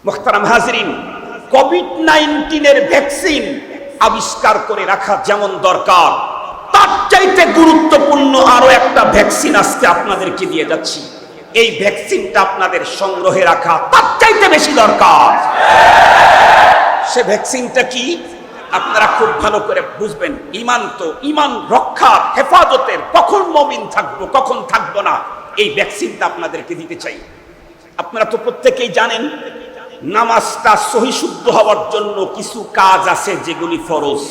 মুহতারাম হাজরিন, COVID-19 vaccine আবিষ্কার করে রাখা যেমন দরকার, তার চাইতে গুরুত্বপূর্ণ আরো একটা ভ্যাকসিন আজকে আপনাদেরকে দিয়ে যাচ্ছি। এই ভ্যাকসিনটা আপনাদের সংগ্রহে রাখা তার চাইতে বেশি দরকার। সে ভ্যাকসিনটা কি আপনারা খুব ভালো করে বুঝবেন। ঈমান রক্ষার, হেফাজতের, কখন মুমিন থাকবো কখন থাকবো না, এই ভ্যাকসিনটা আপনাদেরকে দিতে চাই। আপনারা তো প্রত্যেকেই জানেন, নামাজটা সহি শুদ্ধ হওয়ার জন্য কিছু কাজ আছে যেগুলি ফরজ।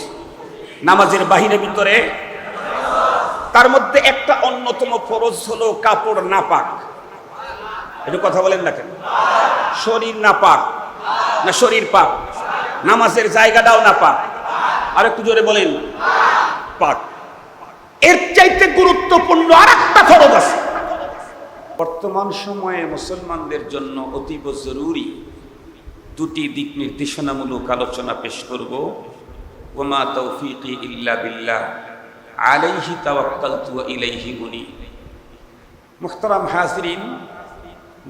নামাজের বাহিরে ভিতরে তার মধ্যে একটা অন্যতম ফরজ হলো কাপড় নাপাক। একটু কথা বলেন না কেন? শরীর নাপাক না শরীর পাক? নামাজের জায়গাটাও নাপাক। আর একটু জোরে বলেন, পাক। এর চাইতে গুরুত্বপূর্ণ আর একটা ফরজ আছে। বর্তমান সময়ে মুসলমানদের জন্য অতীব জরুরি দুটি দিক নির্দেশনামূলক আলোচনা পেশ করব। ওমা তৌফিকি ইল্লা বিল্লাহ, আলাইহি তাওয়াক্কালতু ওয়া ইলাইহি উনীব। মুহতারাম হাজরিন,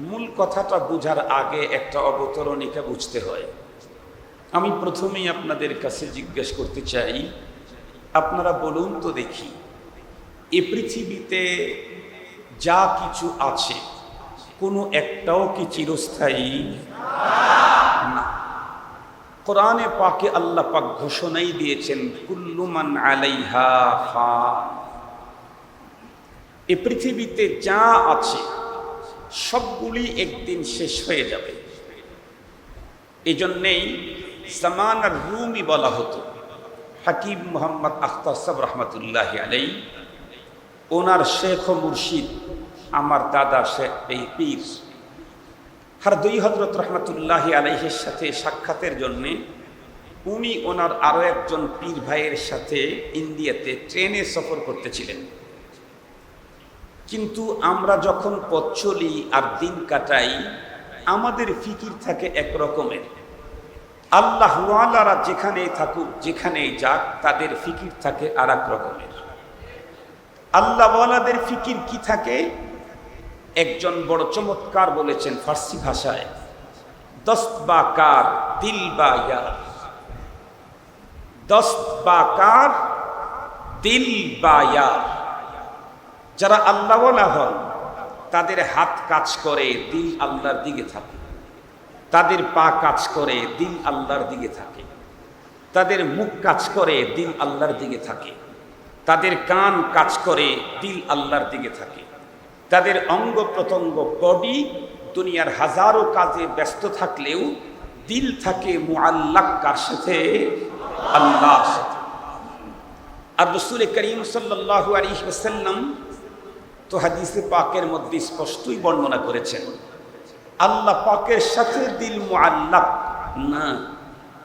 মূল কথাটা বুঝার আগে একটা অবতরণিকা বুঝতে হয়। আমি প্রথমেই আপনাদের কাছে জিজ্ঞেস করতে চাই, আপনারা বলুন তো দেখি, এ পৃথিবীতে যা কিছু আছে কোনো একটাও কি চিরস্থায়ী না? কোরআনে পাকে আল্লাহ পাক ঘোষণাই দিয়েছেন, কুল্লু মান আলাইহা ফান। এ পৃথিবীতে যা আছে সবগুলি একদিন শেষ হয়ে যাবে। এজন্যেই জামান আর রুমি বলা হতো। হাকিম মোহাম্মদ আখতার সাহেব রহমতুল্লাহ আলাইহি, ওনার শেখ ও মুর্শিদ আমার দাদা শেখ এই পীর হারদুই হযরত রহমতুল্লাহ আলাইহির সাথে সাক্ষাতের জন্যে উনি ওনার আরো একজন পীর ভাইয়ের সাথে ইন্ডিয়াতে ট্রেনে সফর করতেছিলেন। কিন্তু আমরা যখন পথ চলি আর দিন কাটাই, আমাদের ফিকির থাকে এক রকমের। আল্লাহওয়ালারা যেখানেই থাকুক, যেখানেই যাক, তাদের ফিকির থাকে আর এক রকমের। আল্লাহওয়ালাদের ফিকির কি থাকে? একজন বড় চমৎকার বলেছেন ফার্সি ভাষায়, দস্ত বা কার দিল বা ইয়ার। দস্ত বা কার দিল বা ইয়ার। যারা আল্লাহওয়ালা হন তাদের হাত কাজ করে, দিল আল্লাহর দিকে থাকে। তাদের পা কাজ করে, দিল আল্লাহর দিকে থাকে। তাদের মুখ কাজ করে, দিল আল্লাহর দিকে থাকে। তাদের কান কাজ করে, দিল আল্লাহর দিকে থাকে। তাদের অঙ্গ প্রত্যঙ্গ, বডি দুনিয়ার হাজারো কাজে ব্যস্ত থাকলেও দিল থাকে মুআল্লাক কার সাথে? আল্লাহর সাথে। আর রাসূল করিম সাল্লাল্লাহু আলাইহি ওয়াসাল্লাম তো হাদিসে পাকের মধ্যে স্পষ্টই বর্ণনা করেছেন, আল্লাহ পাকের সাথে দিল মুআল্লাক না।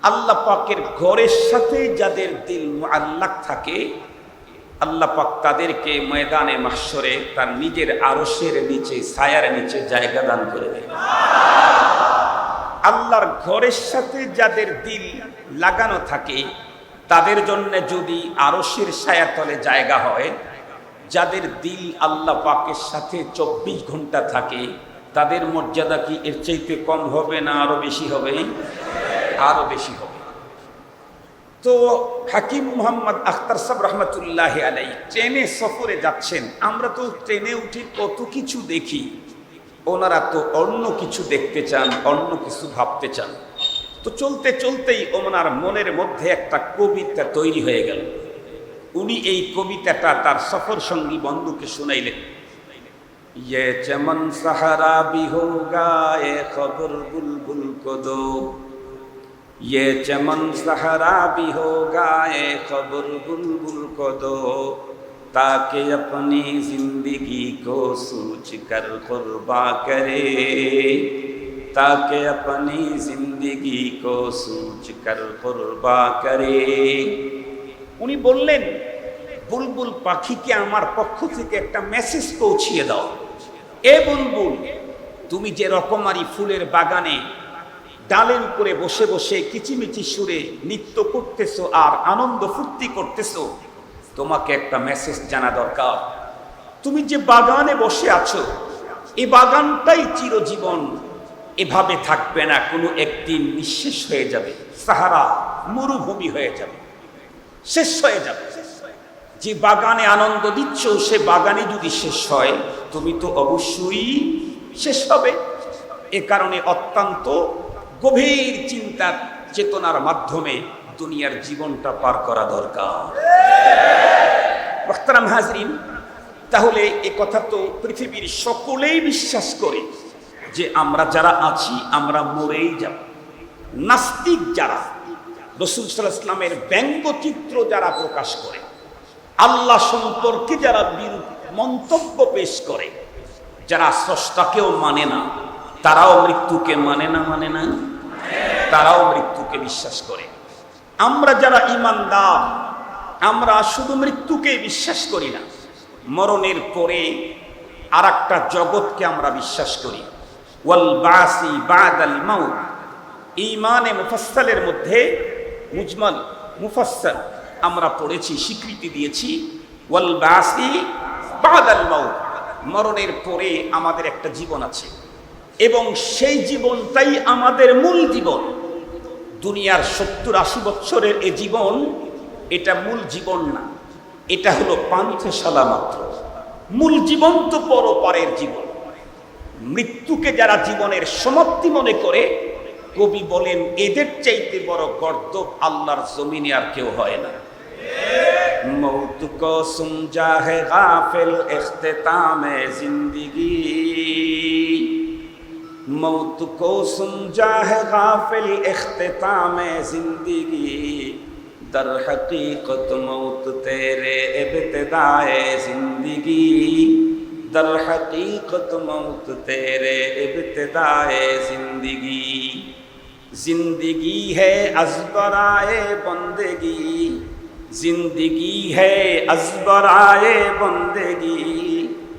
আল্লাহ পাকের ঘরের সাথে যাদের দিল মুআল্লাক থাকে, আল্লাহ পাক তাদেরকে ময়দানে মাহশরে তার নিজের আরশের নিচে, ছায়ার নিচে জায়গা দান করে দেয়। আল্লাহর ঘরের সাথে যাদের দিল লাগানো থাকে, তাদের জন্য যদি আরশের ছায়ার তলে জায়গা হয়, যাদের দিল আল্লাহ পাকের সাথে 24 ঘন্টা থাকে, তাদের মর্যাদা কি এর চাইতে কম হবে না আরো বেশি হবে? আরো বেশি হবে। তো হাকিম মোহাম্মদ আখতার সাহেব রহমতুল্লাহ আলাইহি ট্রেনে সফরে যাচ্ছেন। আমরা তো ট্রেনে উঠে কত কিছু দেখি, ওনারা তো অন্য কিছু দেখতে চান, অন্য কিছু ভাবতে চান। তো চলতে চলতেই ওনার মনের মধ্যে একটা কবিতা তৈরি হয়ে গেল। উনি এই কবিতাটা তার সফর সঙ্গী বন্ধুকে শুনাইলেন। ये चमन सहारा भी होगा ये खबर बुलबुल को दो, ये चमन सहारा भी होगा ये खबर बुलबुल को दो, ताकि अपनी जिंदगी को सोच कर कुर्बा करे, ताकि अपनी जिंदगी को सोच कर कुर्बा करे। উনি বললেন, বুলবুল পাখিকে আমার পক্ষ থেকে একটা মেসেজ পৌঁছিয়ে দাও। এ বুলবুল, তুমি যে রকমারি ফুলের বাগানে ডালের উপরে বসে বসে কিচিমিচি সুরে নৃত্য করতেছো আর আনন্দ ফুর্তি করতেছো, তোমাকে একটা মেসেজ জানা দরকার। তুমি যে বাগানে বসে আছো, এই বাগানটাই চিরজীবন। এভাবে থাকবে না, কোনো একদিন নিঃশেষ হয়ে যাবে, সাহারা মরুভূমি হয়ে যাবে, শেষ হয়ে যাবে। যে বাগানে আনন্দ দিচ্ছ সে বাগানে যদি শেষ হয় তুমি তো অবশ্যই শেষ হবে। এ কারণে অত্যন্ত গভীর চিন্তার চেতনার মাধ্যমে দুনিয়ার জীবনটা পার করা দরকার। মোহতারাম হাজরিন, তাহলে এ কথা তো পৃথিবীর সকলেই বিশ্বাস করে যে আমরা যারা আছি আমরা মরেই যাব। নাস্তিক যারা, রাসূল সাল্লাল্লাহু আলাইহি ওয়াসাল্লামের ব্যঙ্গচিত্র যারা প্রকাশ করে, আল্লাহ সম্পর্কে যারা বিরূপ মন্তব্য পেশ করে, যারা স্রষ্টাকেও মানে না, তারাও মৃত্যুকে মানে না, তারাও মৃত্যুকে বিশ্বাস করে। আমরা যারা ঈমানদার, আমরা শুধু মৃত্যুকে বিশ্বাস করি না, মরণের পরে আরেকটা জগৎকে আমরা বিশ্বাস করি। ওয়াল বাসি বাদাল মাউত, ঈমানে মুফাসসালের মধ্যে মুজমাল মুফাসসাল আমরা পড়েছি, স্বীকৃতি দিয়েছি ওয়াল বাসি বাদাল মাউত, মরণের পরে আমাদের একটা জীবন আছে এবং সেই জীবনটাই আমাদের মূল জীবন। দুনিয়ার 70-80 বছরের এই জীবন, এটা মূল জীবন না, এটা হলো পান্থশালা মাত্র। মূল জীবন তো পরপারের জীবন। মৃত্যুকে যারা জীবনের সমাপ্তি মনে করে, কবি বলেন এদের চাইতে বড় গর্দভ আল্লাহর জমিনে আর কেউ হয় না। মৌত কো সুমজা হে গাফিল ইখতিতামে জিন্দেগি, मौत को समझा है गाफिल इख्तिताम जिंदगी, दर हकीकत मौत तेरे इब्तिदाए जिंदगी, दर हकीकत मौत तेरे इब्तिदाए जिंदगी। जिंदगी है अज़बराए बंदगी, जिंदगी है अज़बराए बंदगी,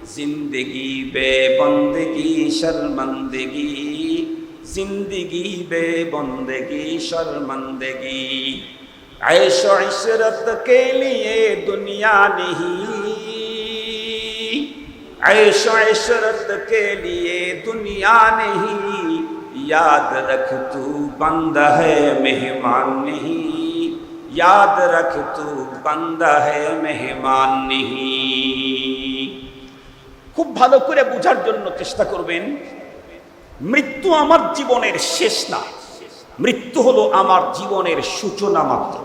जिंदगी बे बंदगी शर्मंदगी, जिंदगी बे बंदगी शर्मंदगी। ऐशो इशरत के लिए दुनिया नहीं, ऐशो इशरत के लिए दुनिया नहीं, याद रख तू बंदा है मेहमान नहीं, याद रख तू बंदा है मेहमान नहीं। খুব ভালো করে বোঝার জন্য চেষ্টা করবেন, মৃত্যু আমার জীবনের শেষ না, মৃত্যু হলো আমার জীবনের সূচনা মাত্র,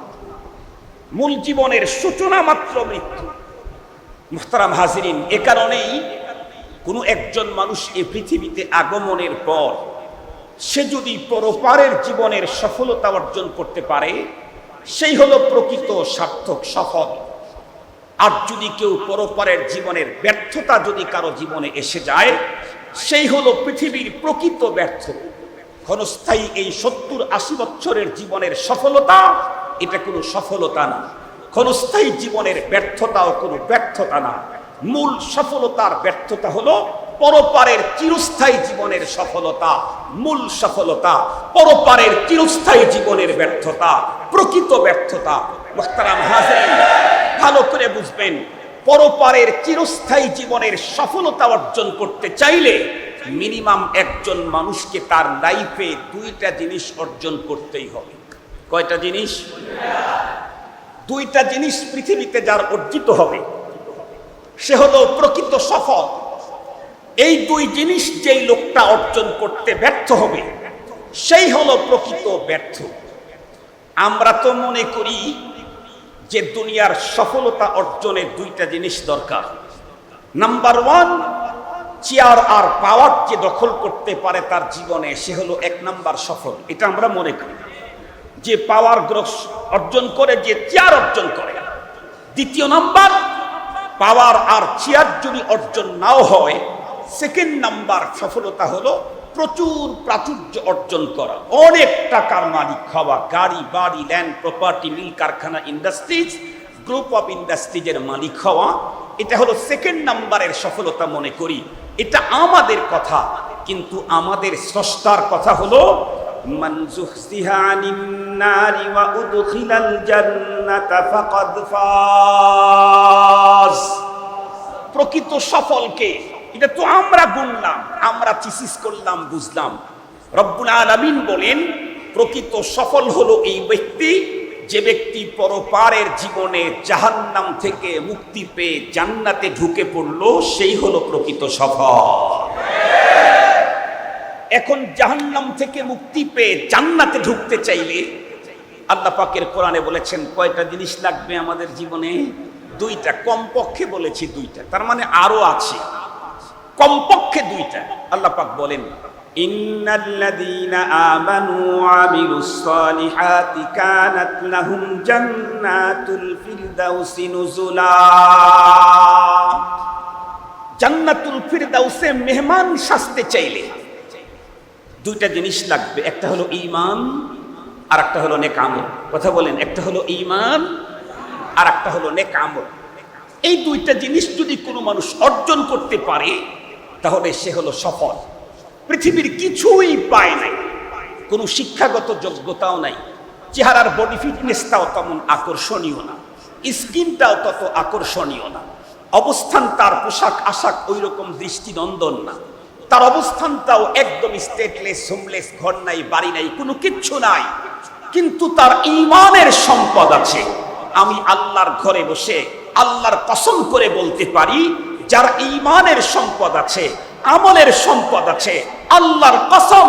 মূল জীবনের সূচনা মাত্র মৃত্যু। মুহতারাম হাজিরিন, এ কারণেই কোনো একজন মানুষ এই পৃথিবীতে আগমনের পর সে যদি পরপারের জীবনের সফলতা অর্জন করতে পারে, সেই হলো প্রকৃত সার্থক সফল। আর যদি কেউ পরপারের জীবনের ব্যর্থতা যদি কারো জীবনে এসে যায়, সেই হলো পৃথিবীর প্রকৃত ব্যর্থ। ক্ষণস্থায়ী এই 70-80 বছরের জীবনের সফলতা, এটা কোনো সফলতা না। ক্ষণস্থায়ী জীবনের ব্যর্থতাও কোনো ব্যর্থতা না। মূল সফলতার ব্যর্থতা হলো পরপারের চিরস্থায়ী জীবনের সফলতা। মূল সফলতা পরপারের চিরস্থায়ী জীবনের ব্যর্থতা, প্রকৃত ব্যর্থতা। মুহতারাম হাজিরিন, ভালো করে বুঝবেন, পরপারের চিরস্থায়ী জীবনের সফলতা অর্জন করতে চাইলে মিনিমাম একজন মানুষকে তার লাইফে 2টা জিনিস অর্জন করতেই হবে। কয়টা জিনিস? 2টা জিনিস পৃথিবীতে যার অর্জিত হবে সে হলো প্রকৃত সফল। এই 2 জিনিস যেই লোকটা অর্জন করতে ব্যর্থ হবে সেই হলো প্রকৃত ব্যর্থ। আমরা তো মনে করি যে দুনিয়ার সফলতা অর্জনে 2টা জিনিস দরকার। নাম্বার 1, চেয়ার আর পাওয়ার যে দখল করতে পারে তার জীবনে, সে হলো 1 নাম্বার সফল। এটা আমরা মনে করি যে পাওয়ার অর্জন করে, যে চেয়ার অর্জন করে। 2য় নাম্বার, পাওয়ার আর চেয়ার যদি অর্জন নাও হয়, 2nd নাম্বার সফলতা হলো প্রচুর প্রাচুর্য অর্জন করা, অনেক টাকার মালিক হওয়া, গাড়ি বাড়ি ল্যান্ড প্রপার্টি মিল কারখানা ইন্ডাস্ট্রিজ গ্রুপ অফ ইন্ডাস্ট্রিজের মালিক হওয়া। এটা হলো 2nd নাম্বারের সফলতা মনে করি। এটা আমাদের কথা, কিন্তু আমাদের স্রষ্টার কথা হলো মান যুহজিহা আনিন নারি ওয়া উদখিলাল জান্নাতা ফাকাদ ফাজ। প্রকৃত সফলকে, এটা তো আমরা গুনলাম, আমরা থিসিস করলাম, বুঝলাম, রব্বুল আলামিন বলেন প্রকৃত সফল হলো এই ব্যক্তি যে ব্যক্তি পরপারের জীবনে জাহান্নাম থেকে মুক্তি পেয়ে জান্নাতে ঢুকে পড়লো, সেই হলো প্রকৃত সফল। এখন জাহান্নাম থেকে মুক্তি পেয়ে জান্নাতে ঢুকতে চাইলে আল্লাহ পাকের কোরআনে বলেছেন কয়টা জিনিস লাগবে আমাদের জীবনে? দুইটা, কমপক্ষে বলেছি দুইটা, তার মানে আরো আছে, কমপক্ষে দুইটা। আল্লাহ পাক বলেন ইন্নাল্লাযীনা আমানু ওয়া আমিলুস সালিহাতি কানাত লাহুম জান্নাতুল ফিরদাউসি নুজুলা। জান্নাতুল ফিরদাউসে মেহমান সাজতে চাইলে দুইটা জিনিস লাগবে, একটা হলো ঈমান আর একটা হলো নেক আমল। কথা বলেন, একটা হলো ঈমান আর একটা হলো নেক আমল। এই দুইটা জিনিস যদি কোনো মানুষ অর্জন করতে পারে তাহলে সে হলো সফল। পৃথিবীর কিছুই পায় নাই, কোনো শিক্ষাগত যোগ্যতাও নাই, চেহারার বডি ফিটনেসটাও তেমন আকর্ষণীয় না, স্কিনটাও তত আকর্ষণীয় না, অবস্থান তার পোশাক আশাক ওই রকম দৃষ্টিনন্দন না, তার অবস্থানটাও একদম স্টেটলেস, হোমলেস, ঘর নাই, বাড়ি নাই, কোনো কিচ্ছু নাই, কিন্তু তার ঈমানের সম্পদ আছে। আমি আল্লাহর ঘরে বসে আল্লাহর কসম করে বলতে পারি, যার ঈমানের সম্পদ আছে, আমলের সম্পদ আছে, আল্লাহর কসম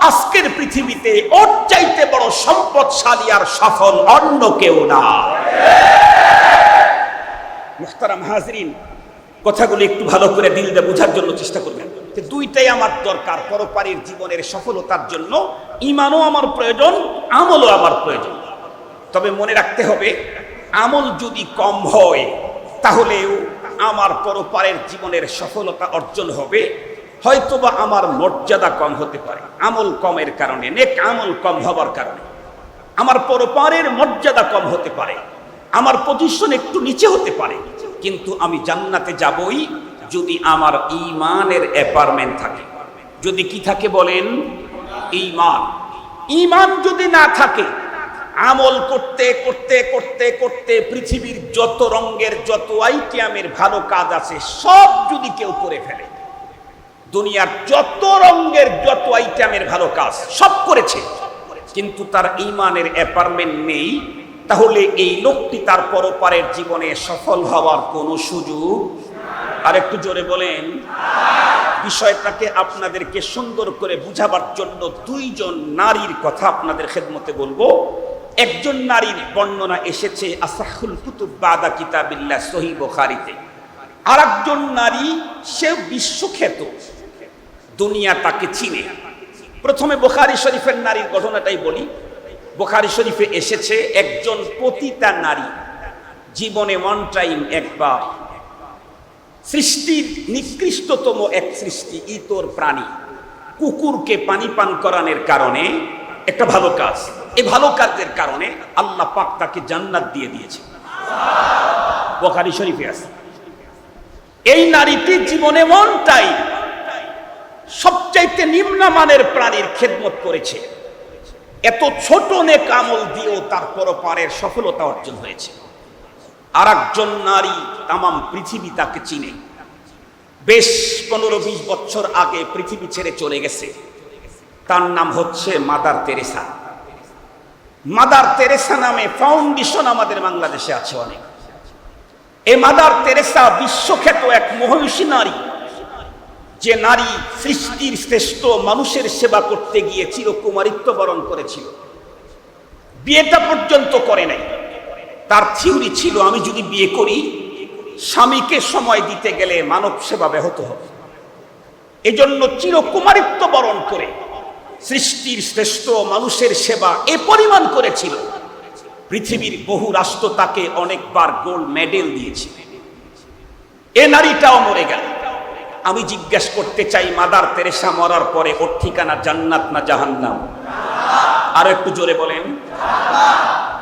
আজকের পৃথিবীতে ওর চাইতে বড় সম্পদশালী আর সফল অন্য কেউ না। মুহতারাম হাজরিন, কথাগুলো একটু ভালো করে দিল দিয়ে বোঝার জন্য চেষ্টা করবেন। দুইটাই আমার দরকার পরপারের জীবনের সফলতার জন্য। ঈমানও আমার প্রয়োজন, আমলও আমার প্রয়োজন। তবে মনে রাখতে হবে, আমল যদি কম হয় তাহলেও আমার পরপারের জীবনের সফলতা অর্জন হবে, হয়তোবা আমার মর্যাদা কম হতে পারে আমল কমের কারণে, নেক আমল কম হবার কারণে আমার পরপারের মর্যাদা কম হতে পারে, আমার পজিশন একটু নিচে হতে পারে, কিন্তু আমি জান্নাতে যাবই যদি আমার ঈমানের অ্যাপার্টমেন্ট থাকে। যদি কি থাকে বলেন? ঈমান। ঈমান যদি না থাকে, আমল করতে করতে করতে করতে পৃথিবীর যত রঙের যত আইটেমের ভালো কাজ আছে সব যদি কেউ করে ফেলে, দুনিয়ার যত রঙের যত আইটেমের ভালো কাজ সব করেছে, কিন্তু তার ঈমানের অ্যাপার্টমেন্ট নেই, তাহলে এই লোকটি তার পরপারের জীবনে সফল হওয়ার কোনো সুযোগ। আর একটু জোরে বলেন। বিষয়টাকে আপনাদেরকে সুন্দর করে বুঝাবার জন্য দুইজন নারীর কথা আপনাদের খেদমতে বলবো। একজন নারীর বর্ণনা এসেছে আসাহুল কুতুব বাদা কিতাবিল্লাহ সহিহ বুখারীতে। আর একজন নারী, সে বিশ্বখ্যাত, দুনিয়া তাকে চিনে। প্রথমে বুখারী শরীফের নারীর ঘটনাটাই বলি। বুখারী শরীফে এসেছে একজন পতিতা নারী জীবনে ওয়ান টাইম একবার সৃষ্টির নিকৃষ্টতম এক সৃষ্টি, ইতর প্রাণী কুকুরকে পানি পান করানোর কারণে একটা ভালো কাজ, এই ভালো কাজের কারণে আল্লাহ পাক তাকে জান্নাত দিয়ে দিয়েছে। বুখারী শরীফে আছে। এই নারীটি জীবনে ওয়ান টাইম সবচাইতে নিম্নমানের প্রাণীর খেদমত করেছে। এত ছোট নেক আমল দিয়েও তার পরপারের সফলতা অর্জন হয়েছে। আর একজন নারী, তামাম পৃথিবী তাকে চিনে, বেশ 15-20 বছর আগে পৃথিবী ছেড়ে চলে গেছে। তার নাম হচ্ছে মাদার তেরেসা। মাদার তেরেসা নামে ফাউন্ডেশন আমাদের বাংলাদেশে আছে অনেক। এই মাদার তেরেসা বিশ্বখ্যাত এক মহিষী নারী, যে নারী সৃষ্টির শ্রেষ্ঠ মানুষের সেবা করতে গিয়ে চিরকুমারিত্ব বরণ করেছিল, বিয়েটা পর্যন্ত করে নাই। তার থিওরি ছিল, আমি যদি বিয়ে করি স্বামীকে সময় দিতে গেলে মানব সেবা ব্যাহত হবে, এজন্য চিরকুমারিত্ব বরণ করে সৃষ্টির শ্রেষ্ঠ মানুষের সেবা এ পরিমাণ করেছিল, পৃথিবীর বহু রাষ্ট্র তাকে অনেকবার গোল্ড মেডেল দিয়েছে। এ নারীটাও মরে গেল। আমি জিজ্ঞাসা করতে চাই, মাদার তেরেসা মরার পরে ওর ঠিকানা জান্নাত না জাহান্নাম? আরো একটু জোরে বলেন।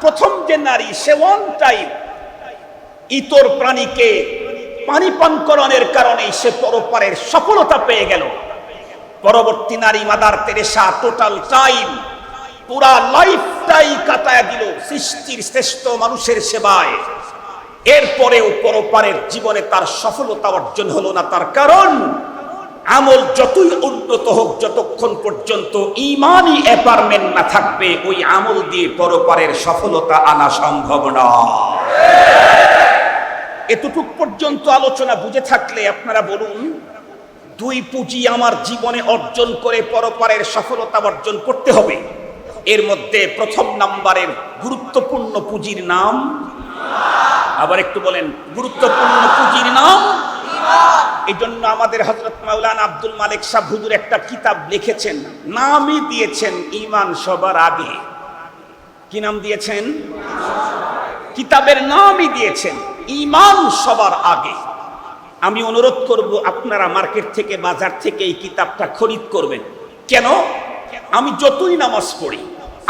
প্রথম যে নারী, সে ওয়ান টাইম ইতর প্রাণীকে পানি পান করানোর কারণে সে পরপারের সফলতা পেয়ে গেল। পরবর্তী নারী মাদার তেরেসা টোটাল টাইম, পুরা লাইফটাই কাটায় দিল সৃষ্টির শ্রেষ্ঠ মানুষের সেবায়। এরপরেও পরপারের জীবনে তার সফলতা অর্জন হলো না। তার কারণ আমল যতই উন্নত হোক, যতক্ষণ পর্যন্ত ঈমানি অ্যাপার্টমেন্ট না থাকবে, ওই আমল দিয়ে পরপারের সফলতা আনা সম্ভব নয়। এতটুক পর্যন্ত আলোচনা বুঝে থাকলে আপনারা বলুন, দুই পুঁজি আমার জীবনে অর্জন করে পরপারের সফলতা অর্জন করতে হবে। এর মধ্যে প্রথম নাম্বারের গুরুত্বপূর্ণ পুঁজির নাম, আবার একটু বলেন, গুরুত্বপূর্ণ পুঁজির নাম। এই জন্য আমাদের হযরত মাওলানা আব্দুল মালিক সাহেব হুজুর একটা কিতাব লিখেছেন, নামই দিয়েছেন ঈমান সবার আগে। কি নাম দিয়েছেন? কিতাবের নামই দিয়েছেন ঈমান সবার আগে। আমি অনুরোধ করব আপনারা মার্কেট থেকে, বাজার থেকে এই কিতাবটা খরিদ করবেন। কেন? আমি যতই নামাজ পড়ি,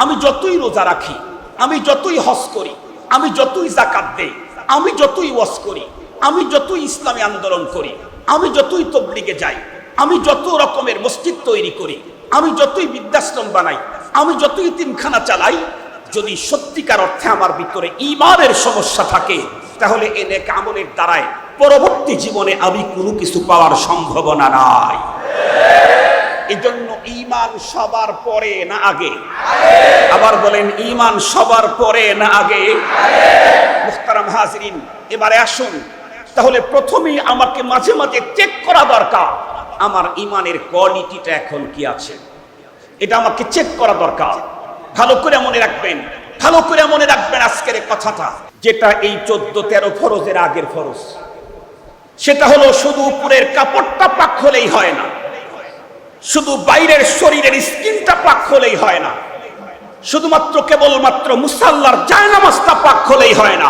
আমি যতই রোজা রাখি, আমি যতই হজ করি, আমি যতই যাকাত দেই, আমি যতই ওয়াজ করি, আমি যতই ইসলামী আন্দোলন করি, আমি যতই তবলিগে যাই, আমি যত রকমের মসজিদ তৈরি করি, আমি যতই বৃদ্ধাশ্রম বানাই, আমি যতই ইতিমখানা চালাই, যদি সত্যিকার অর্থে আমার ভিতরে ঈমানের সমস্যা থাকে, তাহলে এ নেক আমলের দ্বারায় পরবর্তী জীবনে আমি কোনো কিছু পাওয়ার সম্ভাবনা নাই। এই জন্য ঈমান সবার পরে না আগে? আবার বলেন, ঈমান সবার পরে না আগে? মুহতারাম হাজিরিন, এবারে আসুন, তাহলে প্রথমেই আমাকে মাঝে মাঝে চেক করা দরকার আমার ঈমানের কোয়ালিটিটা এখন কি আছে। এটা আমাকে চেক করা দরকার। ভালো করে মনে রাখবেন, ভালো করে মনে রাখবেন আজকের কথাটা, যেটা এই 14-13 ফরজের আগের ফরজ। সেটা হলো শুধু উপরের কাপড়টা পাক হলেই হয় না, শুধু বাইরের শরীরের স্কিনটা পাক হলেই হয় না, শুধুমাত্র কেবলমাত্র মুসাল্লার জায়নামাজটা পাক হলেই হয় না,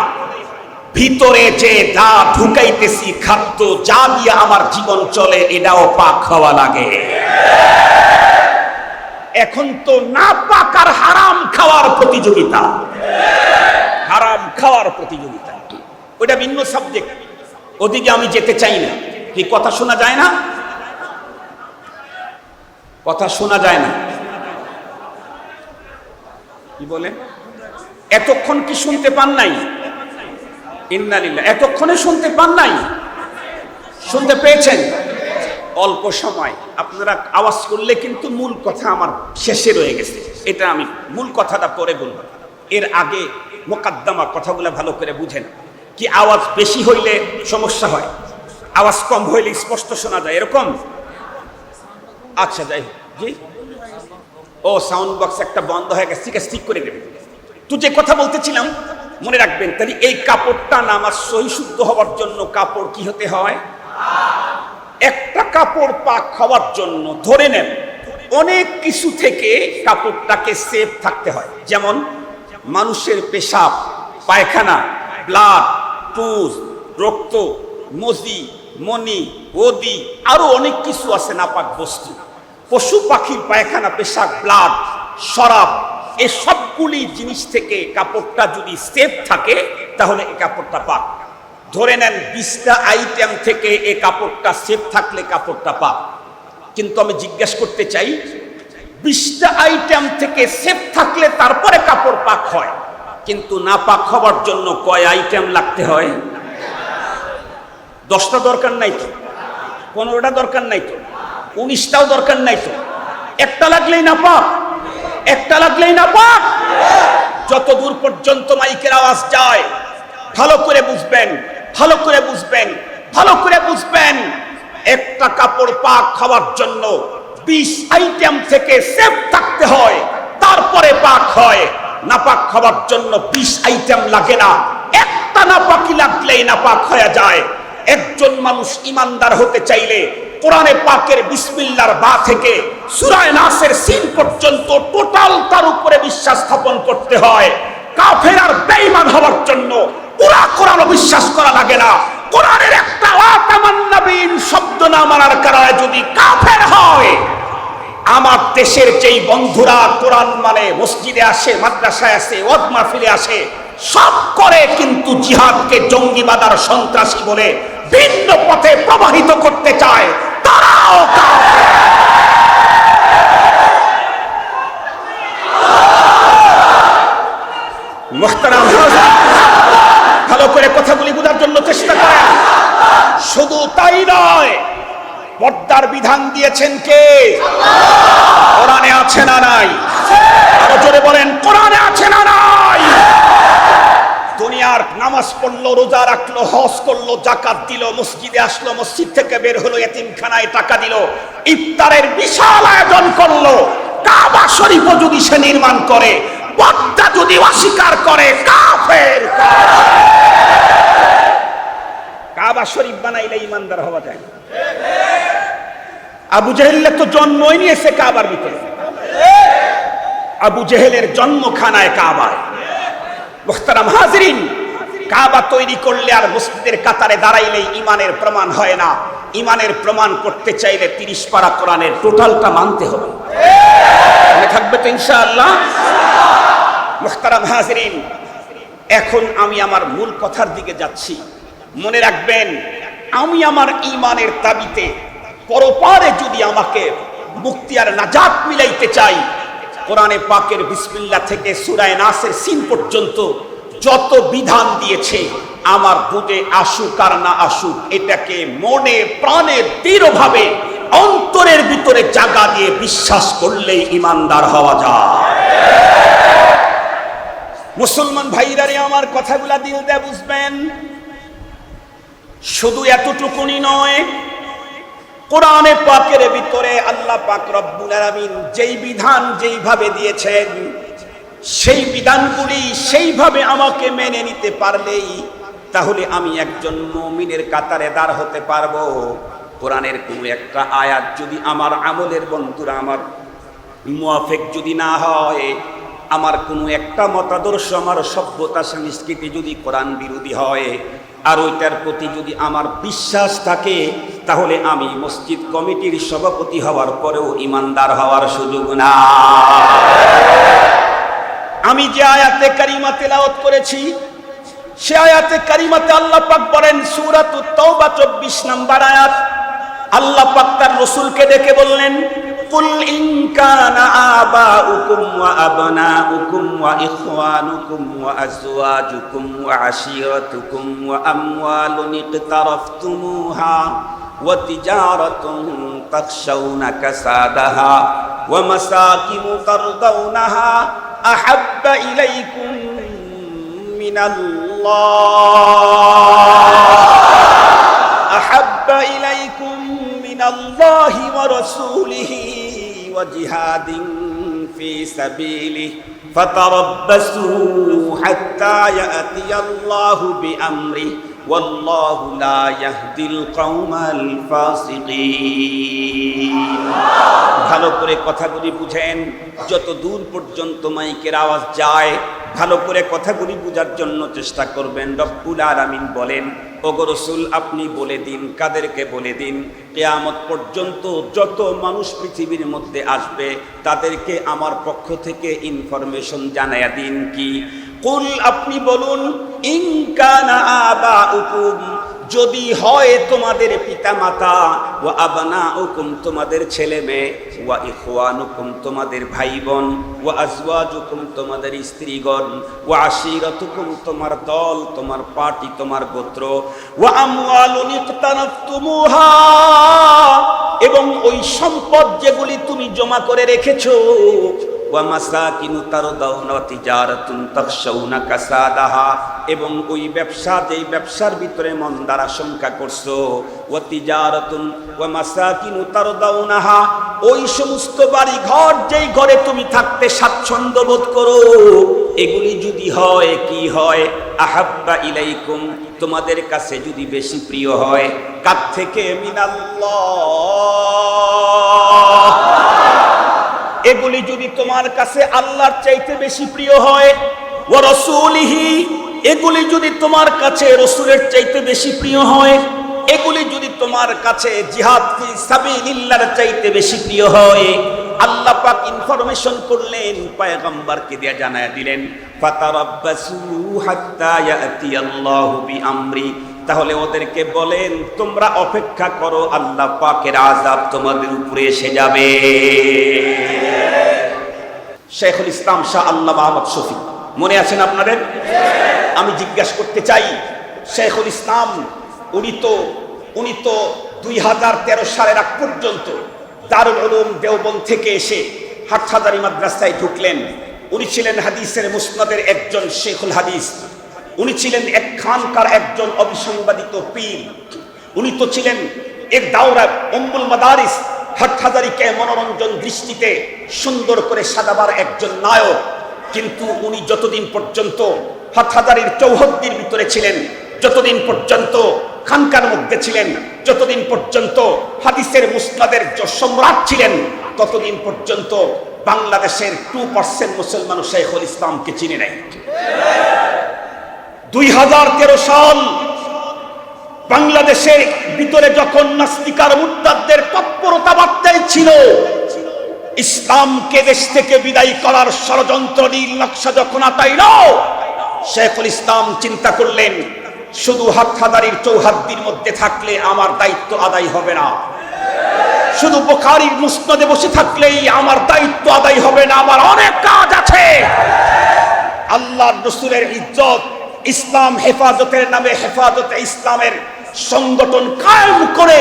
ভিতরে যে যা ঢুকাইতেছি খাদ্য, যা দিয়ে আমার জীবন চলে, এটাও পাক হওয়া লাগে। এখন তো না পাক আর হারাম খাওয়ার প্রতিযোগিতা, হারাম খাওয়ার প্রতিযোগিতা, ওইটা ভিন্ন সাবজেক্ট, ওদিকে আমি যেতে চাই না। কি কথা শোনা যায় না? কথা শোনা যায় না? কি বলে? এতক্ষণ কি শুনতে পান নাই? ইন্নালিল্লাহ, এতক্ষণে শুনতে পান নাই? শুনতে পেয়েছেন? অল্প সময় আপনারা আওয়াজ করলে কিন্তু মূল কথা আমার শেষে রয়ে গেছে। এটা আমি মূল কথাটা পরে বলবো, এর আগে মোকাদ্দমা কথাগুলো ভালো করে বুঝেন। কি আওয়াজ বেশি হইলে সমস্যা হয়, আওয়াজ কম হইলে স্পষ্ট শোনা যায়, এরকম? আচ্ছা, যাই হোক। জি, ও সাউন্ড বক্স একটা বন্ধ হয়ে গেছে, ঠিক আছে, ঠিক করে দেবেন। তো যে কথা বলতেছিলাম মনে রাখবেন, তাহলে এই কাপড়টা নামাজ সহি শুদ্ধ হওয়ার জন্য কাপড় কি হতে হয়? একটা কাপড় পাক হওয়ার জন্য ধরে নেন অনেক কিছু থেকে কাপড়টাকে সেফ থাকতে হয়। যেমন মানুষের পেশাব, পায়খানা, ব্লাড, পুজ, রক্ত, মজি, মনি, ওদি, আরো অনেক কিছু আছে নাপাক বস্তু। পশু পাখির পায়খানা, পেশাব, ব্লাড, শরাব, এই সবগুলি জিনিস থেকে কাপড়টা যদি সেফ থাকে, তাহলে এই কাপড়টা পাক। ধরে নেন 20টা আইটেম থেকে এই কাপড়টা সেফ থাকলে কাপড়টা পাক। কিন্তু আমি জিজ্ঞেস করতে চাই, 20টা আইটেম থেকে সেফ থাকলে তারপরে কাপড় পাক হয়, কিন্তু না পাক হওয়ার জন্য কয় আইটেম লাগতে হয়? 10টা দরকার নাই তো, 15টা দরকার নাই তো, 19টাও দরকার নাই তো, একটা লাগলেই না পাক, একটা লাগলেই না পাক। যত দূর পর্যন্ত মাইকের আওয়াজ যায়, ভালো করে বুঝবেন, ভালো করে বুঝবেন, ভালো করে বুঝবেন, একটা কাপড় পাক হওয়ার জন্য 20 আইটেম থেকে সেফ থাকতে হয়, তারপরে পাক হয়। নাপাক হওয়ার জন্য 20 আইটেম লাগে না, একটা নাপাকি লাগলেই নাপাক হয়ে যায়। একজন মানুষ ইমানদার হতে চাইলে কোরআনে পাকের বিসমিল্লাহর বা থেকে সূরা নাসের সিন পর্যন্ত টোটাল তার উপরে বিশ্বাস স্থাপন করতে হয়। কাফের আর বেঈমান হওয়ার জন্য পুরা কোরআন বিশ্বাস করা লাগে না। কোরআনের একটা ওয়াতামান্নাবিন শব্দ না মানার কারণে যদি কাফের হয়, আমার দেশের যেই বন্ধুরা কোরআন মানে মসজিদে আসে, মাদ্রাসায় আসে, ওয়াজ মাহফিলে আসে, সব করে কিন্তু জিহাদকে জঙ্গিবাদ আর সন্ত্রাসী বলে ভিন্ন পথে প্রবাহিত করতে চায়, তারাও কাফের। মুহতারাম, ভালো করে কথাগুলি বোঝার জন্য চেষ্টা করেন। শুধু তাই নয়, পর্দা মুক্তির বিধান দিয়েছেন কে? কোরআনে আছে না নাই? আরো জোরে বলেন, কোরআনে আছে না নাই? দুনিয়ার নামাজ পড়লো, রোজা রাখলো, হজ করলো, যাকাত দিল, মসজিদে আসলো, মসজিদ থেকে বের হলো, এতিমখানায় টাকা দিল, ইফতারের বিশাল আয়োজন করলো, কাবা শরীফ যদি সে নির্মাণ করে, পর্দা যদি অস্বীকার করে, কাফের। কাবা শরীফ বানাইলে ইমানদার হওয়া যায় না। আবু জেহেল তো জন্মই নিয়েছে কাবার ভিতরে। আবু জেহেলের জন্মখানায় কাবায়। মুহতারাম হাজিরিন, কাবা তৈরি করলে আর মসজিদের কাতারে দাঁড়াইলেই ইমানের প্রমাণ হয় না। ইমানের প্রমাণ করতে চাইলে 30 পারা কোরআনের টোটালটা মানতে হবে। মনে থাকবে তো ইনশাআল্লাহ? মুহতারাম হাজিরিন, এখন আমি আমার মূল কথার দিকে যাচ্ছি। মনে রাখবেন, আমি আমার ইমানের দাবিতে পরপারে যদি আমাকে মুক্তি আর নাজাত মিলাইতে চাই, কোরআনে পাকের বিসমিল্লাহ থেকে সূরা নাসের সিন পর্যন্ত যত বিধান দিয়েছে, আমার বুঝে আসুক আর না আসুক, এটাকে মনে প্রাণে দৃঢ়ভাবে অন্তরের ভিতরে জায়গা দিয়ে বিশ্বাস করলেই ইমানদার হওয়া যায়। মুসলমান ভাইরা রে, আমার কথাগুলা দিল দিয়ে বুঝবেন। শুধু এতটুকুনি নয়, কোরআনে পাকের ভিতরে আল্লাহ পাক রব্বুল আলামিন যেই বিধান যেইভাবে দিয়েছেন, সেই বিধানগুলি সেইভাবে আমাকে মেনে নিতে পারলেই তাহলে আমি একজন মুমিনের কাতারে দাঁড় হতে পারবো। কোরআনের কোনো একটা আয়াত যদি আমার আমলের বন্ধুরা আমার মুয়াফিক যদি না হয়, আমার কোনো একটা মতাদর্শ, আমার সভ্যতা সংস্কৃতি যদি কোরআন বিরোধী হয়, আর ওইটার প্রতি যদি আমার বিশ্বাস থাকে, তাহলে আমি মসজিদ কমিটির সভাপতি হওয়ার পরেও ইমানদার হওয়ার সুযোগ না। আমি যে আয়াতে কারিমা তেলাওয়াত করেছি, সে আয়াতে কারিমাতে আল্লাহ পাক বলেন, সূরাতুত তাওবা 24 নম্বর আয়াত, আল্লাহ পাক তার রাসূলকে ডেকে বললেন, কুল ইন কানা আবাউকুম ওয়া আবনাউকুম ওয়া ইখওয়ানুকুম ওয়া আজওয়াজুকুম ওয়া আশিরাতুকুম ওয়া আমওয়ালুন ইকতারাফতুমুহা ওয়া তিজারাতুন তাখশাউনা কাসাদাহা ওয়া মাসাকিনু তারদাউনাহা আহাব্বা ইলাইকুম মিনাল্লাহি ওয়া রাসূলিহি ওয়া জিহাদিন ফি সাবিলিহি ফাতারাব্বাসু হাত্তা ইয়াতিয়াল্লাহু বিআমরিহি ওয়াল্লাহু লা ইয়াহদিল কওমাল ফাসিকিন। ভালো করে কথাগুলি বুঝেন, যত দূর পর্যন্ত মাইকের আওয়াজ যায় ভালো করে কথাগুলি বুঝার জন্য চেষ্টা করবেন। রব্বুল আলামিন বলেন, ওগো রাসূল আপনি বলে দিন, কাদেরকে বলে দিন, কিয়ামত পর্যন্ত যত মানুষ পৃথিবীর মধ্যে আসবে তাদেরকে আমার পক্ষ থেকে ইনফরমেশন জানায়া দিন। কি? কুল আপনি বলুন, ইন কানা আবাউকুম যদি হয় তোমাদের পিতামাতা, ওয়া আবনাউকুম তোমাদের ছেলে মেয়ে, ওয়া ইখওয়ানুকুম তোমাদের ভাই বোন, ওয়া আজওয়াজুকুম তোমাদের স্ত্রীগণ, ওয়া আশিরাতুকুম তোমার দল, তোমার পার্টি, তোমার গোত্র, ওয়া আমওয়ালুন ইকতারাফতুমুহা এবং ওই সম্পদ যেগুলি তুমি জমা করে রেখেছো, ওয়া মাসাকিনু তারদাউনা ওয়া তিজারাতুন তাখশাউনা কাসাদাহা এবং ওই ব্যবসা যেই ব্যবসার ভিতরে মন্দার আশঙ্কা করছো, ওয়া তিজারাতুন ওয়া মাসাকিনু তারদাউনাহা ওই সমস্ত বাড়ি ঘর যেই ঘরে তুমি থাকতে স্বাচ্ছন্দ্য বোধ করো, এগুলি যদি হয়, কি হয়, আহাব্বা ইলাইকুম তোমাদের কাছে যদি বেশি প্রিয় হয়, কার থেকে? মিনাল্লাহ এগুলি যদি তোমার কাছে আল্লাহর চাইতে বেশি প্রিয় হয়, ওয়া রাসূলিহি এগুলি যদি তোমার কাছে রাসূলের চাইতে বেশি প্রিয় হয়, এগুলি যদি তোমার কাছে জিহাদ ফি সাবিলিল্লাহর চাইতে বেশি প্রিয় হয়, আল্লাহ পাক ইনফরমেশন করলেন, পয়গম্বরকে দিয়ে জানায়া দিলেন, ফাতারাব্বাসু হাত্তা ইয়াতিয়াল্লাহু বিআমরি তাহলে ওদেরকে বলেন তোমরা অপেক্ষা করো, আল্লাহ পাকের আযাব তোমাদের উপরে এসে যাবে। শেখুল ইসলাম শাহ আল্লামা আহমদ শফি মনে আছেন আপনাদের? আমি জিজ্ঞাসা করতে চাই, শেখুল ইসলাম উনি তো 2013 সালের আগ পর্যন্ত দারুল উলুম দেওবন্দ থেকে এসে হাটহাজারী মাদ্রাসায় ঢুকলেন। উনি ছিলেন হাদিসের মুসনাদের একজন শেখুল হাদিস। উনি ছিলেন এক খানকার একজন অবিসংবাদিত পীর। উনি তো ছিলেন এক দাওরা উম্মুল মাদারিস, হাটহাজারীকে মনোরঞ্জন দৃষ্টিতে সুন্দর করে সাজাবার একজন নায়ক। কিন্তু উনি যতদিন পর্যন্ত হাটহাজারীর চৌহদ্দির ভিতরে ছিলেন, যতদিন পর্যন্ত খানকার মধ্যে ছিলেন, যতদিন পর্যন্ত হাদিসের মুসনাদের সম্রাট ছিলেন, ততদিন পর্যন্ত বাংলাদেশের 2% মুসলমান শাইখুল ইসলামকে চিনে নাই। 2013 সাল বাংলাদেশের ভিতরে যখন নাস্তিকার মুরতাদদের তৎপরতা বাড়তেই ছিল, ইসলামকে দেশ থেকে বিদায় করার ষড়যন্ত্র নীল নকশা যখন আতাইল, শাইখুল ইসলাম চিন্তা করলেন শুধু হাটহাজারীর চৌহদ্দির মধ্যে থাকলে আমার দায়িত্ব আদায় হবে না, শুধু বুখারীর মুসনাদে বসে থাকলেই আমার দায়িত্ব আদায় হবে না, আমার অনেক কাজ আছে। আল্লাহর রাসূলের ইজ্জত, ইসলাম হেফাজতের নামে হেফাজতে ইসলামের সংগঠন কায়েম করে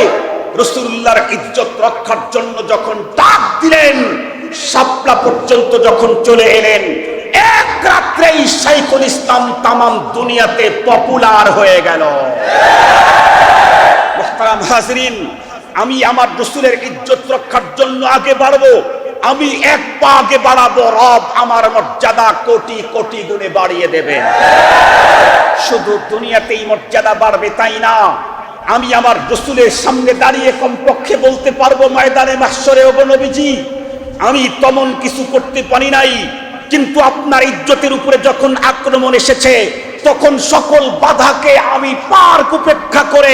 রাসূলুল্লাহর ইজ্জত রক্ষার জন্য যখন ডাক দিলেন, শাপলা পর্যন্ত যখন চলে এলেন, এক রাত্রেই শাইখুল ইসলাম তামাম দুনিয়াতে পপুলার হয়ে গেল। মুহতারাম হাজরিন, আমি আমার রাসূলের ইজ্জত রক্ষার জন্য আগে বাড়বো, আমি এক পা আগে বাড়াবো, রব আমার মর্যাদা কোটি কোটি গুণে বাড়িয়ে দেবেন। শুধু দুনিয়াতেই মর্যাদা বাড়বে তাই না, আমি আমার রাসূলের সামনে দাঁড়িয়ে কমপক্ষে বলতে পারবো ময়দানে মাহশরে, ওগো নবীজি আমি তেমন কিছু করতে পারি নাই, কিন্তু আপনার ইজ্জতের উপরে যখন আক্রমণ এসেছে তখন সকল বাধাকে আমি পার উপেক্ষা করে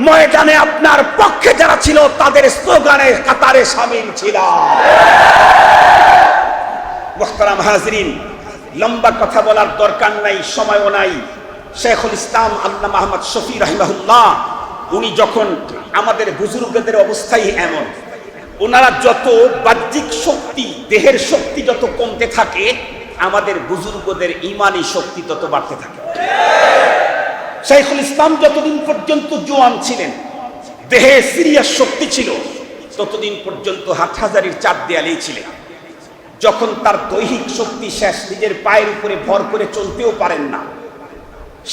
ময়দানে আপনার পক্ষে যারা ছিল তাদের স্লোগানে কাতারে শামিল ছিলাম। মুহতারাম হাজরিন, লম্বা কথা বলার দরকার নাই, সময়ও নাই। শাইখুল ইসলাম আল্লামা আহমদ শফী রাহিমাহুল্লাহ, উনি যখন আমাদের বুজুর্গদের অবস্থাই এমন, ওনারা যত বাহ্যিক শক্তি, দেহের শক্তি যত কমতে থাকে, আমাদের বুজুর্গদের ঈমানি শক্তি তত বাড়তে থাকে। শাইখুল ইসলাম যতদিন পর্যন্ত জোয়ান ছিলেন, দেহে সিরিয়াস শক্তি ছিল, ততদিন পর্যন্ত হাটহাজারীর চার দেয়ালেই ছিলেন। যখন তার দৈহিক শক্তি শেষ, নিজের পায়ের উপরে ভর করে চলতেও পারেন না,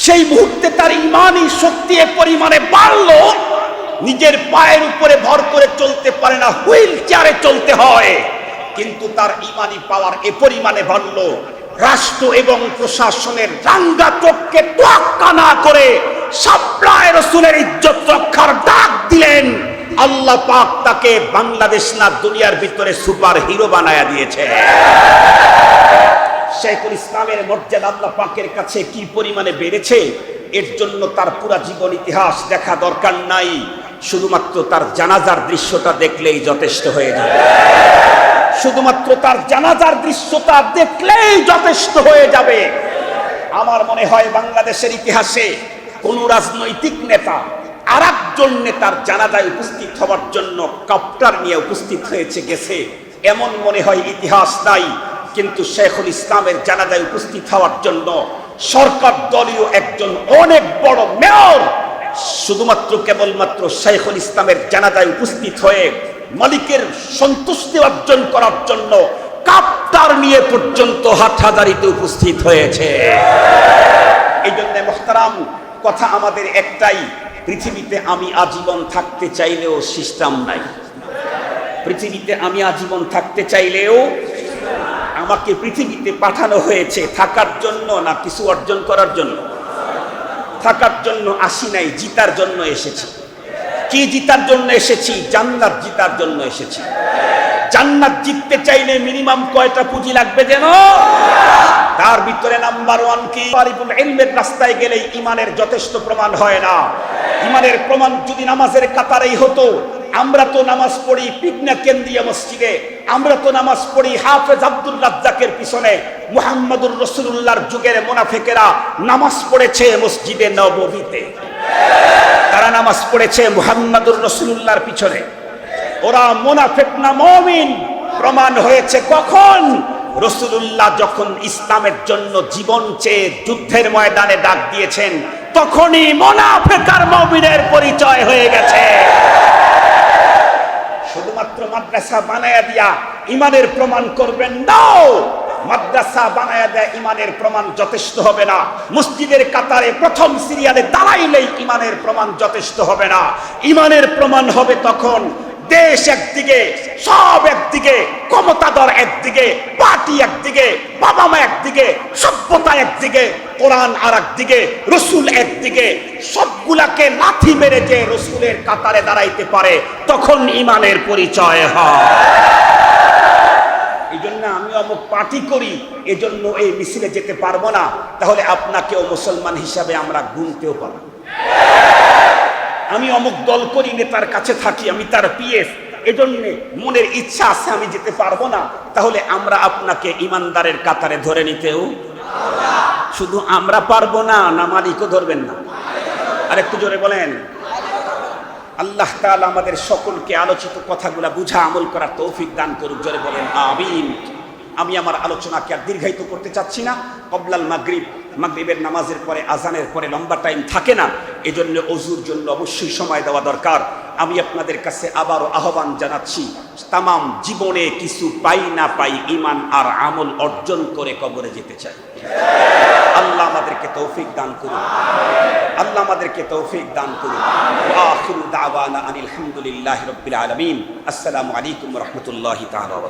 সেই মুহূর্তে তার ঈমানি শক্তি এ পরিমাণে বাড়লো, নিজের পায়ের উপরে ভর করে চলতে পারে না, হুইল চেয়ারে চলতে হয়। কিন্তু তার ঈমানি পাওয়ার এ পরিমাণে বাড়লো, রাষ্ট্র এবং প্রশাসনের রাঙ্গা চোখকে তোয়াক্কা না করে শাপলায় রাসূলের ইজ্জত রক্ষার ডাক দিলেন। আল্লাহ পাক তাকে বাংলাদেশ না দুনিয়ার ভিতরে সুপার হিরো বানায়া দিয়েছে। শাইখুল ইসলামের মর্যাদা আল্লাহ পাকের কাছে কি পরিমাণে বেড়েছে, এর জন্য তার পুরা জীবন ইতিহাস দেখা দরকার নাই, শুধুমাত্র তার জানাজার দৃশ্যটা দেখলেই যথেষ্ট হয়ে যাবে। শুধুমাত্র তার জানাজার দৃশ্যটা দেখলেই যথেষ্ট হয়ে যাবে। আমার মনে হয় বাংলাদেশের ইতিহাসে কোন রাজনৈতিক নেতা আর একজন নেতার জানাজায় উপস্থিত হওয়ার জন্য কপ্টার নিয়ে উপস্থিত হয়েছে গেছে এমন মনে হয় ইতিহাস নাই। কিন্তু শাইখুল ইসলামের জানাজায় উপস্থিত হওয়ার জন্য সরকার দলীয় একজন অনেক বড় মেয়র শুধুমাত্র কেবলমাত্র শাইখুল ইসলামের জানাজায় উপস্থিত হয়ে মালিকের সন্তুষ্টি অর্জন করার জন্য কাপ্তার নিয়ে পর্যন্ত হাটহাজারীতে উপস্থিত হয়েছে। এই জন্য মুহতারাম, কথা আমাদের একটাই, পৃথিবীতে আমি আজীবন থাকতে চাইলেও সিস্টেম নাই। পৃথিবীতে আমি আজীবন থাকতে চাইলেও, আমাকে পৃথিবীতে পাঠানো হয়েছে থাকার জন্য না কিছু অর্জন করার জন্য? থাকার জন্য আসি নাই, জিতার জন্য এসেছি। কি জিতার জন্য এসেছি? জান্নাত জিতার জন্য এসেছি। জান্নাত জিততে চাইলে মিনিমাম কয়টা পুঁজি লাগবে যেন? তার ভিতরে নাম্বার 1 কি? তালিবুল ইলমের রাস্তায় গেলে ঈমানের যথেষ্ট প্রমাণ হয় না। ঈমানের প্রমাণ যদি নামাজের কাতারেই হতো, আমরা তো নামাজ পড়ি পিকনা কেন্দ্রীয় মসজিদে, আমরা তো নামাজ পড়ি হাফেজ আব্দুল রাজ্জাকের পিছনে। মুহাম্মদুর রাসূলুল্লাহর যুগের মুনাফিকেরা নামাজ পড়েছে মসজিদে নববীতে, তারা নামাজ পড়েছে মুহাম্মদুর রাসূলুল্লাহর পিছনে। ওরা মুনাফিক না মুমিন প্রমাণ হয়েছে কখন? রাসূলুল্লাহ যখন ইসলামের জন্য জীবন চেয়ে যুদ্ধের ময়দানে ডাক দিয়েছেন, তখনই মুনাফিক আর মুমিনের পরিচয় হয়ে গেছে। মাদ্রাসা বানায়া দিয়া ইমানের প্রমাণ করবেন না। মাদ্রাসা বানায়া দেয় ইমানের প্রমাণ যথেষ্ট হবে না। মসজিদের কাতারে প্রথম সিরিয়ালে দাঁড়াইলেই ইমানের প্রমাণ যথেষ্ট হবে না। ইমানের প্রমাণ হবে তখন দেশ একদিকে, সব একদিকে, ক্ষমতাধর একদিকে, পার্টি একদিকে, বাবা মা একদিকে, সভ্যতা একদিকে, কোরআন আর একদিকে, রসুল একদিকে, সবগুলাকে লাথি মেরে যে রসুলের কাতারে দাঁড়াইতে পারে তখন ইমানের পরিচয় হয়। এই জন্য আমি অমুক পার্টি করি, এজন্য এই মিছিলে যেতে পারবো না, তাহলে আপনাকেও মুসলমান হিসাবে আমরা গুনতেও পারবো। আমি অমুক দল করি, নেতার কাছে থাকি, আমি তার পিএস, এজন্য মনের ইচ্ছা আছে আমি যেতে পারবো না, তাহলে আমরা আপনাকে ইমানদারের কাতারে ধরে নিতেও শুধু আমরা পারবো না, না মালিকও ধরবেন না? আর একটু জোরে বলেন। আল্লাহ তাআলা আমাদের সকলকে আলোচিত কথাগুলা বুঝা আমল করার তৌফিক দান করুক। জোরে বলেন আমিন। আমি আমার আলোচনাকে আর দীর্ঘায়িত করতে চাচ্ছি না। কবলাল মাগরিব, মাগরিবের নামাজের পরে, আজানের পরে লম্বা টাইম থাকে না, এজন্য ওযুর জন্য অবশ্যই সময় দেওয়া দরকার। আমি আপনাদের কাছে আবারও আহ্বান জানাচ্ছি, তামাম জীবনে কিছু পাই না পাই, ঈমান আর আমল অর্জন করে কবরে যেতে চাই। আল্লাহ আমাদেরকে তৌফিক দান করুন, আল্লাহ আমাদেরকে তৌফিক দান করুন। ওয়া আখিরু দাওয়ানা আনিল হামদুলিল্লাহি রাব্বিল আলামিন। আসসালামু আলাইকুম ওয়া রাহমাতুল্লাহি তাআলা।